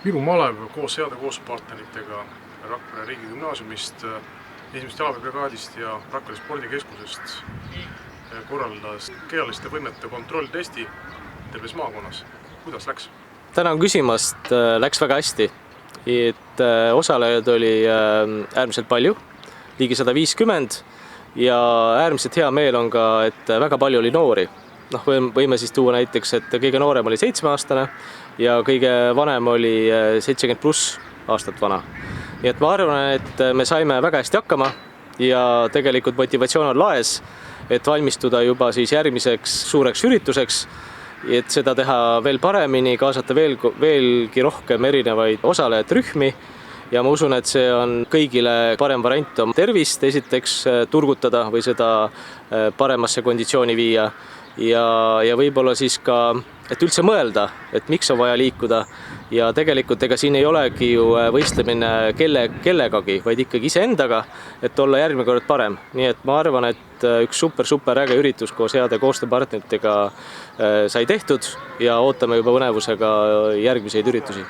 Viru Malev koos heade koospartneritega Rakvere riigigümnaasiumist, 1. jalaväebrigaadist ja Rakvere spordikeskusest korraldas kehaliste võimete kontrolltesti terves maakonnas. Kuidas läks? Tänan küsimast, läks väga hästi. Osalejaid oli äärmiselt palju, ligi 150 ja äärmiselt hea meel on ka, et väga palju oli noori. Võime siis tuua näiteks, et kõige noorem oli 7-aastane ja kõige vanem oli 70+ aastat vana. Nii et ma arvan, et me saime väga hästi hakkama ja tegelikult motivatsioon on laes, et valmistuda juba siis järgmiseks suureks ürituseks, et seda teha veel paremini, kaasata veelgi rohkem erinevaid osalejate rühmi ja ma usun, et see on kõigile parem variant oma tervist esiteks turgutada või seda paremasse konditsiooni viia ja võib-olla siis ka, et üldse mõelda, et miks on vaja liikuda ja tegelikult ega siin ei olegi ju võistlemine kellegagi, vaid ikkagi iseendaga, et olla järgmine kord parem. Nii et ma arvan, et üks super äge üritus koos heade koostööpartneritega sai tehtud ja ootame juba põnevusega järgmiseid üritusi.